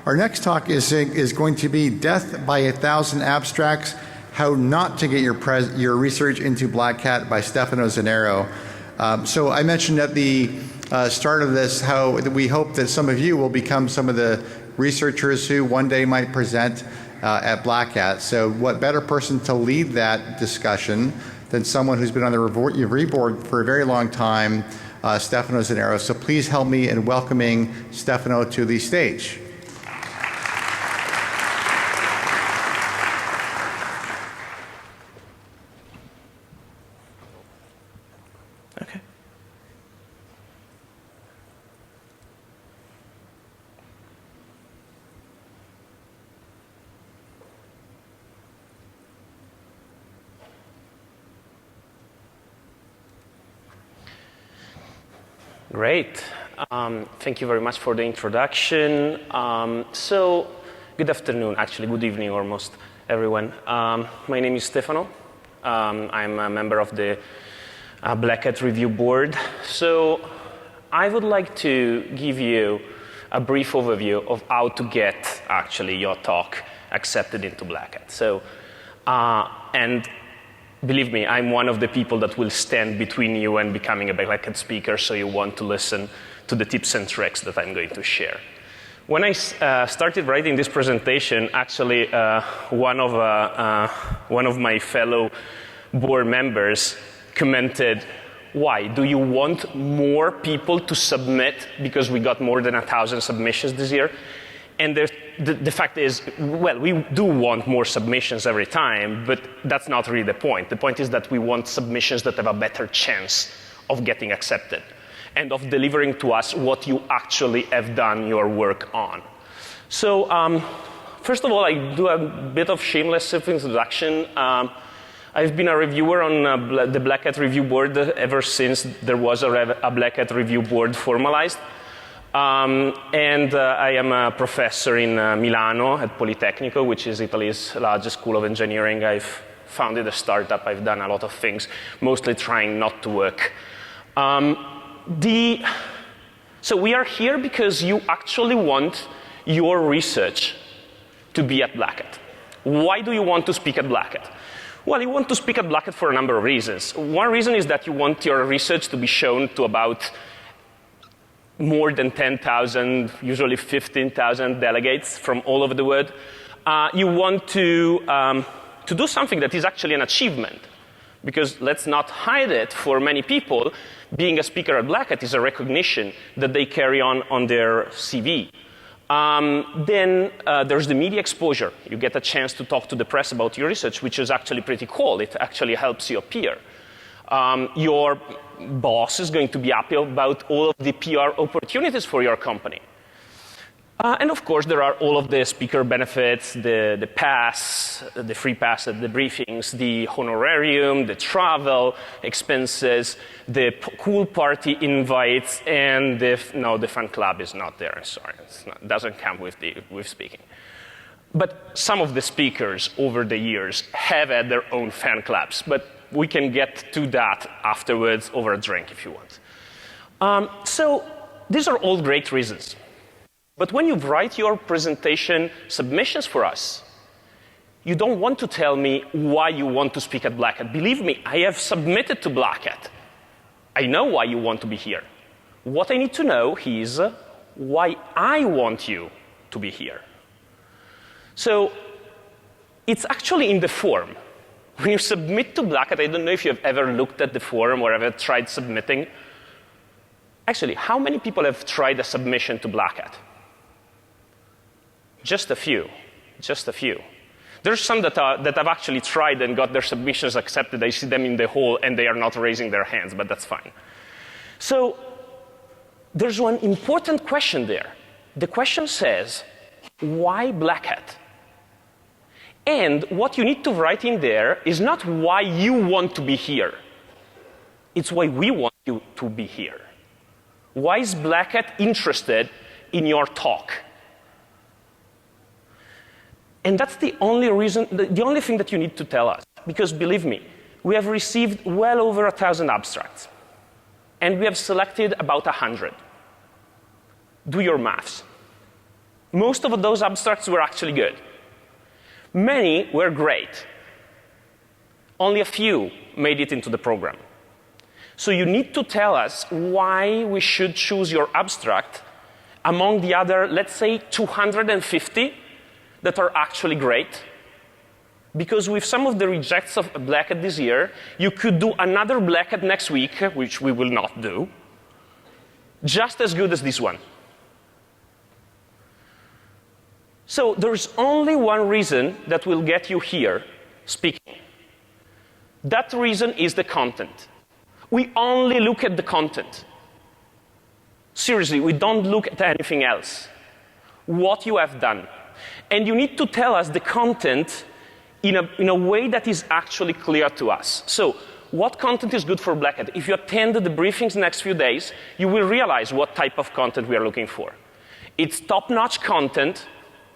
Our next talk is going to be Death by 1,000 Abstracts, How Not to Get Your Research into Black Hat by Stefano Zanero. So I mentioned at the start of this how we hope that some of you will become some of the researchers who one day might present at Black Hat. So what better person to lead that discussion than someone who's been on the review board for a very long time, Stefano Zanero. So please help me in welcoming Stefano to the stage. Okay. Great. Thank you very much for the introduction. So, good afternoon, actually, good evening almost, everyone. My name is Stefano. I'm a member of the Black Hat Review Board. So, I would like to give you a brief overview of how to get, actually, your talk accepted into Black Hat. So, and believe me, I'm one of the people that will stand between you and becoming a Black Hat speaker, so you want to listen to the tips and tricks that I'm going to share. When I started writing this presentation, actually, one of my fellow board members commented, "Why? Do you want more people to submit because we got more than 1,000 submissions this year?" And the fact is, well, we do want more submissions every time, but that's not really the point. The point is that we want submissions that have a better chance of getting accepted and of delivering to us what you actually have done your work on. So first of all, I do a bit of shameless self-introduction. I've been a reviewer on the Black Hat Review Board ever since there was a Black Hat Review Board formalized. And I am a professor in Milano at Politecnico, which is Italy's largest school of engineering. I've founded a startup. I've done a lot of things, mostly trying not to work. So we are here because you actually want your research to be at Black Hat. Why do you want to speak at Black Hat? Well, you want to speak at Black Hat for a number of reasons. One reason is that you want your research to be shown to about more than 10,000, usually 15,000 delegates from all over the world. You want to do something that is actually an achievement. Because let's not hide it, for many people, being a speaker at Black Hat is a recognition that they carry on their CV. Then there's the media exposure. You get a chance to talk to the press about your research, which is actually pretty cool. It actually helps you appear. Your boss is going to be happy about all of the PR opportunities for your company. And of course, there are all of the speaker benefits, the pass, the free pass at the briefings, the honorarium, the travel expenses, the cool party invites, and no, the fan club is not there. Sorry, it doesn't come with speaking. But some of the speakers over the years have had their own fan clubs, but we can get to that afterwards over a drink if you want. So these are all great reasons. But when you write your presentation submissions for us, you don't want to tell me why you want to speak at Black Hat. Believe me, I have submitted to Black Hat. I know why you want to be here. What I need to know is why I want you to be here. So it's actually in the form. When you submit to Black Hat, I don't know if you have ever looked at the forum or ever tried submitting. Actually, how many people have tried a submission to Black Hat? Just a few. Just a few. There's some that have actually tried and got their submissions accepted. I see them in the hall and they are not raising their hands, but that's fine. So there's one important question there. The question says, why Black Hat? And what you need to write in there is not why you want to be here. It's why we want you to be here. Why is Black Hat interested in your talk? And that's the only reason, the only thing that you need to tell us. Because believe me, we have received well over 1,000 abstracts. And we have selected about 100. Do your maths. Most of those abstracts were actually good. Many were great. Only a few made it into the program. So you need to tell us why we should choose your abstract among the other, let's say, 250 that are actually great. Because with some of the rejects of Black Hat this year, you could do another Black Hat next week, which we will not do, just as good as this one. So there's only one reason that will get you here speaking. That reason is the content. We only look at the content. Seriously, we don't look at anything else. What you have done. And you need to tell us the content in a way that is actually clear to us. So, what content is good for Black Hat? If you attend the briefings next few days, you will realize what type of content we are looking for. It's top-notch content.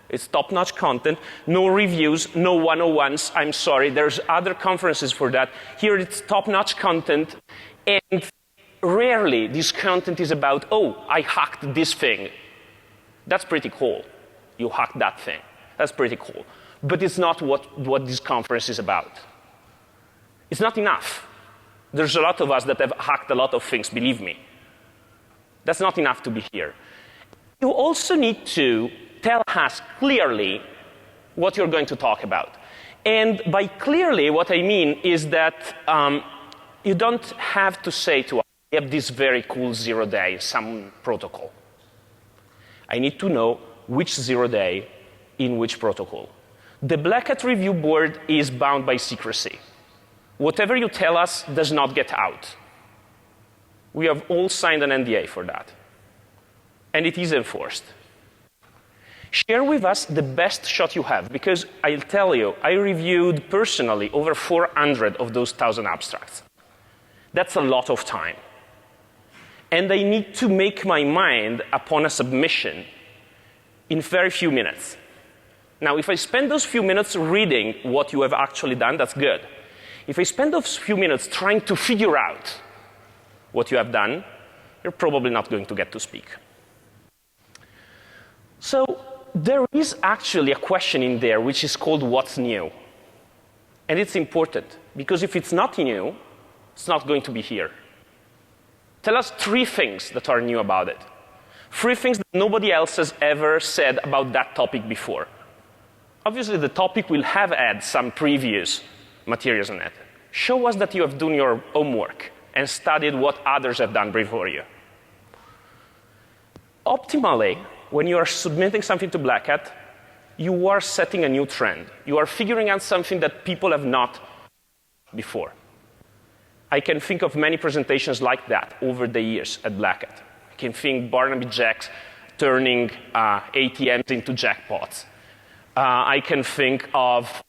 It's top-notch content. No reviews, no 101s. I'm sorry, there's other conferences for that. Here it's top-notch content. And rarely this content is about, oh, I hacked this thing. That's pretty cool. You hacked that thing. That's pretty cool. But it's not what this conference is about. It's not enough. There's a lot of us that have hacked a lot of things, believe me. That's not enough to be here. You also need to tell us clearly what you're going to talk about. And by clearly, what I mean is that you don't have to say to us, I have this very cool 0 day, some protocol. I need to know which 0 day in which protocol. The Black Hat Review Board is bound by secrecy. Whatever you tell us does not get out. We have all signed an NDA for that. And it is enforced. Share with us the best shot you have, because I'll tell you, I reviewed personally over 400 of those 1,000 abstracts. That's a lot of time. And I need to make my mind upon a submission in very few minutes. Now, if I spend those few minutes reading what you have actually done, that's good. If I spend those few minutes trying to figure out what you have done, you're probably not going to get to speak. So there is actually a question in there which is called what's new. And it's important, because if it's not new, it's not going to be here. Tell us 3 things that are new about it. 3 things that nobody else has ever said about that topic before. Obviously, the topic will have had some previous materials on it. Show us that you have done your homework and studied what others have done before you. Optimally, when you are submitting something to Black Hat, you are setting a new trend. You are figuring out something that people have not before. I can think of many presentations like that over the years at Black Hat. I can think Barnaby Jacks turning ATMs into jackpots. I can think of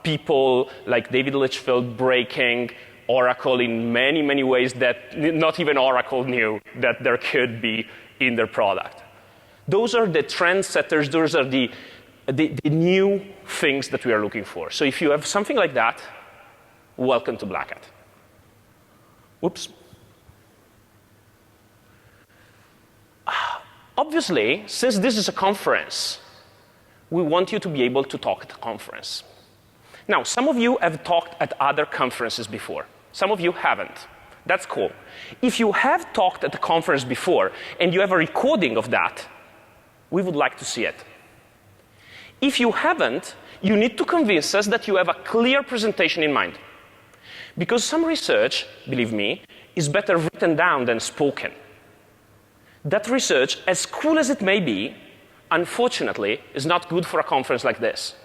people like David Litchfield breaking Oracle in many, many ways that not even Oracle knew that there could be in their product. Those are the trendsetters. Those are the new things that we are looking for. So if you have something like that, welcome to Black Hat. Whoops. Obviously, since this is a conference, we want you to be able to talk at the conference. Now, some of you have talked at other conferences before. Some of you haven't. That's cool. If you have talked at the conference before and you have a recording of that, we would like to see it. If you haven't, you need to convince us that you have a clear presentation in mind. Because some research, believe me, is better written down than spoken. That research, as cool as it may be, unfortunately, is not good for a conference like this.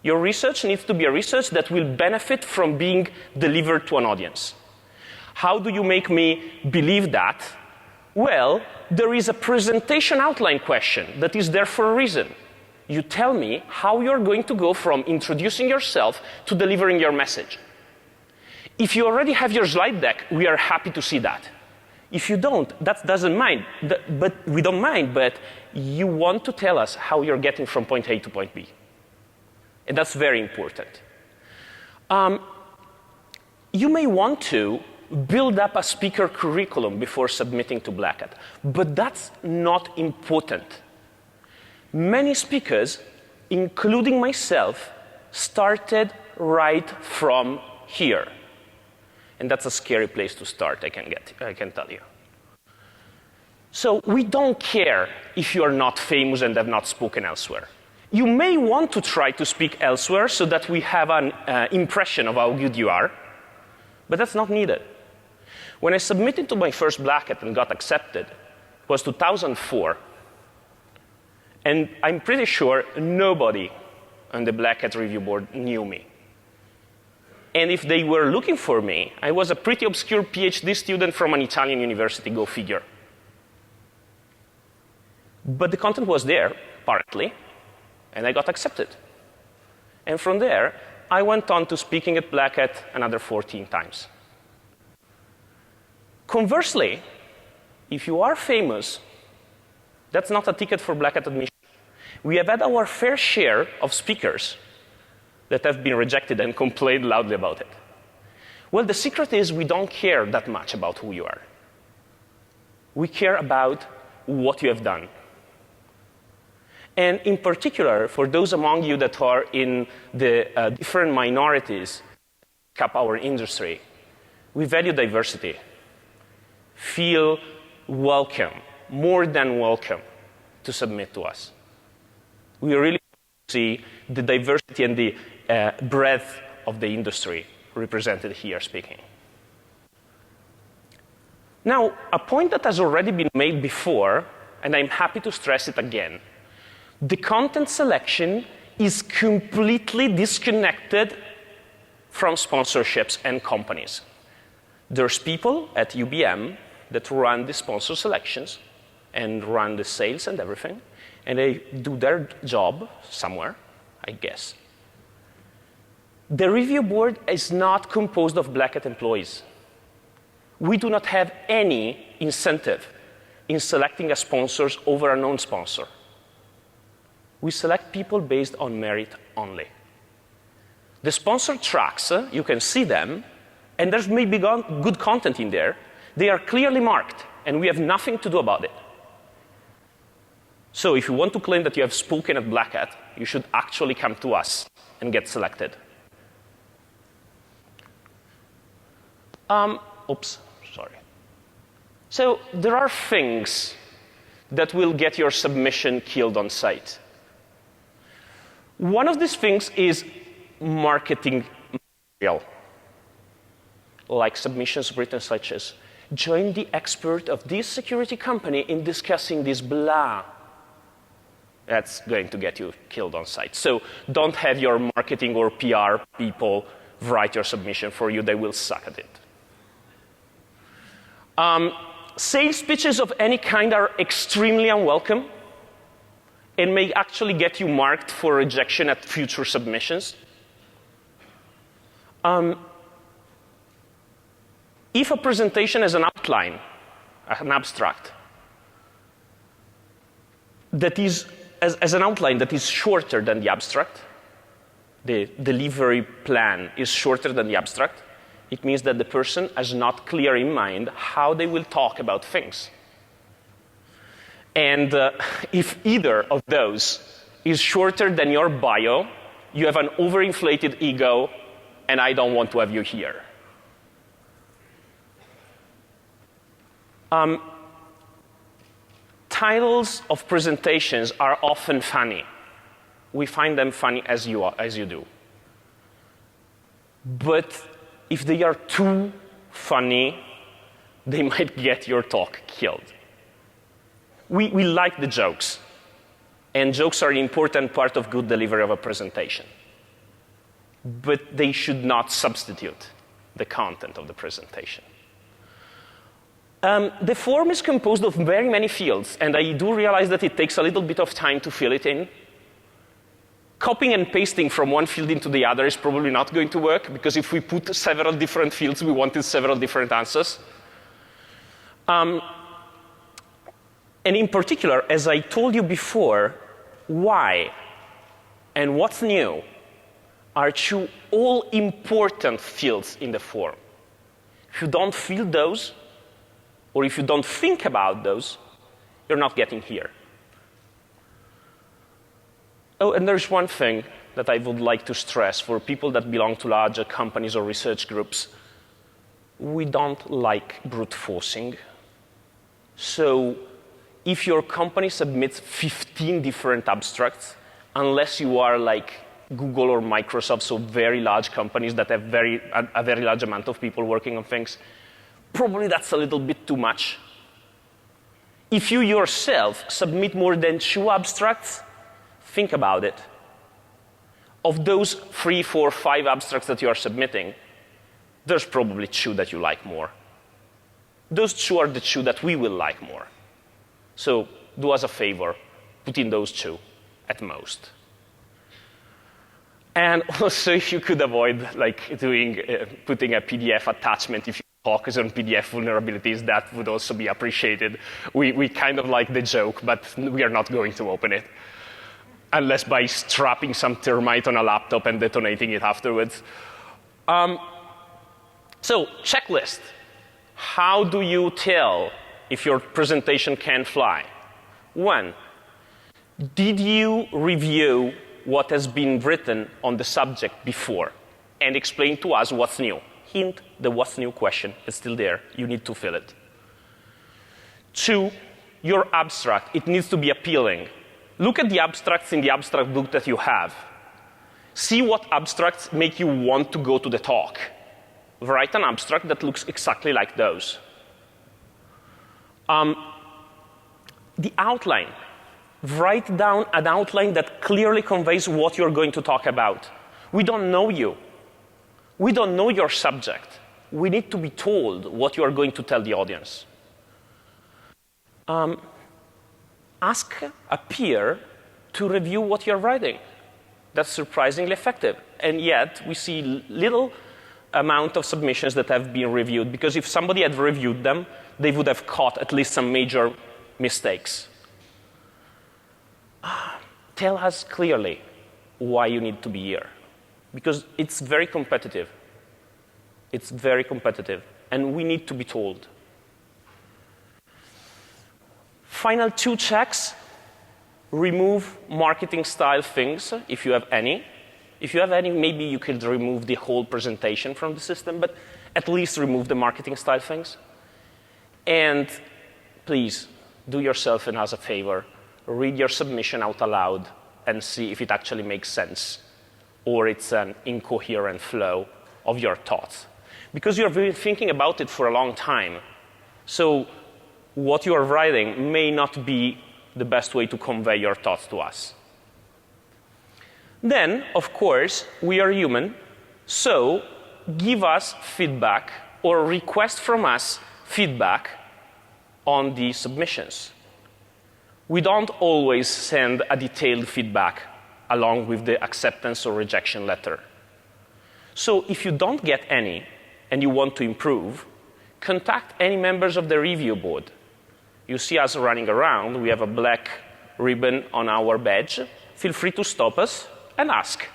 Your research needs to be a research that will benefit from being delivered to an audience. How do you make me believe that? Well, there is a presentation outline question that is there for a reason. You tell me how you're going to go from introducing yourself to delivering your message. If you already have your slide deck, we are happy to see that. If you don't, that doesn't mind. But we don't mind, but you want to tell us how you're getting from point A to point B. And that's very important. You may want to build up a speaker curriculum before submitting to Black Hat, but that's not important. Many speakers, including myself, started right from here. And that's a scary place to start, I can tell you. So we don't care if you are not famous and have not spoken elsewhere. You may want to try to speak elsewhere so that we have an impression of how good you are, but that's not needed. When I submitted to my first Black Hat and got accepted, it was 2004. And I'm pretty sure nobody on the Black Hat review board knew me. And if they were looking for me, I was a pretty obscure PhD student from an Italian university, go figure. But the content was there, partly, and I got accepted. And from there, I went on to speaking at Black Hat another 14 times. Conversely, if you are famous, that's not a ticket for Black Hat admission. We have had our fair share of speakers that have been rejected and complained loudly about it. Well, the secret is we don't care that much about who you are. We care about what you have done. And in particular, for those among you that are in the different minorities that make up our industry, we value diversity. Feel welcome, more than welcome, to submit to us. We really see the diversity and the breadth of the industry represented here speaking. Now, a point that has already been made before, and I'm happy to stress it again, the content selection is completely disconnected from sponsorships and companies. There's people at UBM that run the sponsor selections and run the sales and everything, and they do their job somewhere, I guess. The review board is not composed of Black Hat employees. We do not have any incentive in selecting a sponsor over a non-sponsor. We select people based on merit only. The sponsored tracks, you can see them, and there's maybe good content in there. They are clearly marked, and we have nothing to do about it. So if you want to claim that you have spoken at Black Hat, you should actually come to us and get selected. Oops, sorry. So there are things that will get your submission killed on site. One of these things is marketing material, like submissions written such as, join the expert of this security company in discussing this blah. That's going to get you killed on site. So don't have your marketing or PR people write your submission for you. They will suck at it. Sales pitches of any kind are extremely unwelcome and may actually get you marked for rejection at future submissions. If a presentation has an outline, an abstract, that is as an outline that is shorter than the abstract, the delivery plan is shorter than the abstract, it means that the person has not clear in mind how they will talk about things. And if either of those is shorter than your bio, you have an overinflated ego, and I don't want to have you here. Titles of presentations are often funny. We find them funny as you do. But if they are too funny, they might get your talk killed. We like the jokes, and jokes are an important part of good delivery of a presentation. But they should not substitute the content of the presentation. The form is composed of very many fields, and I do realize that it takes a little bit of time to fill it in. Copying and pasting from one field into the other is probably not going to work, because if we put several different fields, we wanted several different answers. And in particular, as I told you before, why and what's new are two all-important fields in the form. If you don't fill those, or if you don't think about those, you're not getting here. Oh, and there's one thing that I would like to stress for people that belong to larger companies or research groups. We don't like brute forcing. So if your company submits 15 different abstracts, unless you are like Google or Microsoft, so very large companies that have a very large amount of people working on things, probably that's a little bit too much. If you yourself submit more than 2 abstracts, think about it. Of those 3, 4, 5 abstracts that you are submitting, there's probably 2 that you like more. Those 2 are the 2 that we will like more. So do us a favor, put in those 2 at most. And also, if you could avoid like putting a PDF attachment if you focus on PDF vulnerabilities, that would also be appreciated. We kind of like the joke, but we are not going to open it. Unless by strapping some termite on a laptop and detonating it afterwards. So, checklist. How do you tell if your presentation can fly? 1, did you review what has been written on the subject before and explain to us what's new? Hint, the what's new question is still there. You need to fill it. 2, your abstract. It needs to be appealing. Look at the abstracts in the abstract book that you have. See what abstracts make you want to go to the talk. Write an abstract that looks exactly like those. The outline. Write down an outline that clearly conveys what you're going to talk about. We don't know you. We don't know your subject. We need to be told what you are going to tell the audience. Ask a peer to review what you're writing. That's surprisingly effective. And yet, we see little amount of submissions that have been reviewed, because if somebody had reviewed them, they would have caught at least some major mistakes. Tell us clearly why you need to be here, because it's very competitive. It's very competitive, and we need to be told. Final 2 checks. Remove marketing style things, if you have any. If you have any, maybe you could remove the whole presentation from the system, but at least remove the marketing style things. And please, do yourself and us a favor. Read your submission out aloud and see if it actually makes sense, or it's an incoherent flow of your thoughts. Because you've been thinking about it for a long time. So what you are writing may not be the best way to convey your thoughts to us. Then, of course, we are human, so give us feedback or request from us feedback on the submissions. We don't always send a detailed feedback along with the acceptance or rejection letter. So if you don't get any and you want to improve, contact any members of the review board. You see us running around. We have a black ribbon on our badge. Feel free to stop us and ask.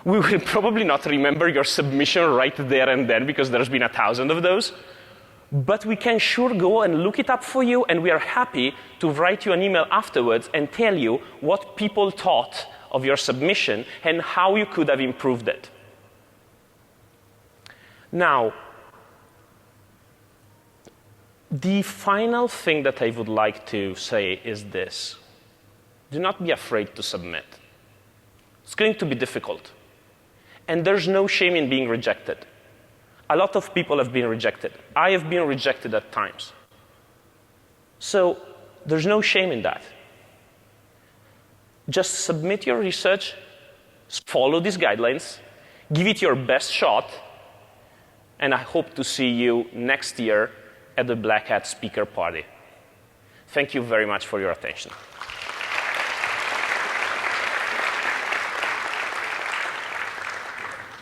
We will probably not remember your submission right there and then, because there's been 1,000 of those. But we can sure go and look it up for you, and we are happy to write you an email afterwards and tell you what people thought of your submission and how you could have improved it. Now, the final thing that I would like to say is this. Do not be afraid to submit. It's going to be difficult. And there's no shame in being rejected. A lot of people have been rejected. I have been rejected at times. So there's no shame in that. Just submit your research, follow these guidelines, give it your best shot, and I hope to see you next year at the Black Hat speaker party. Thank you very much for your attention.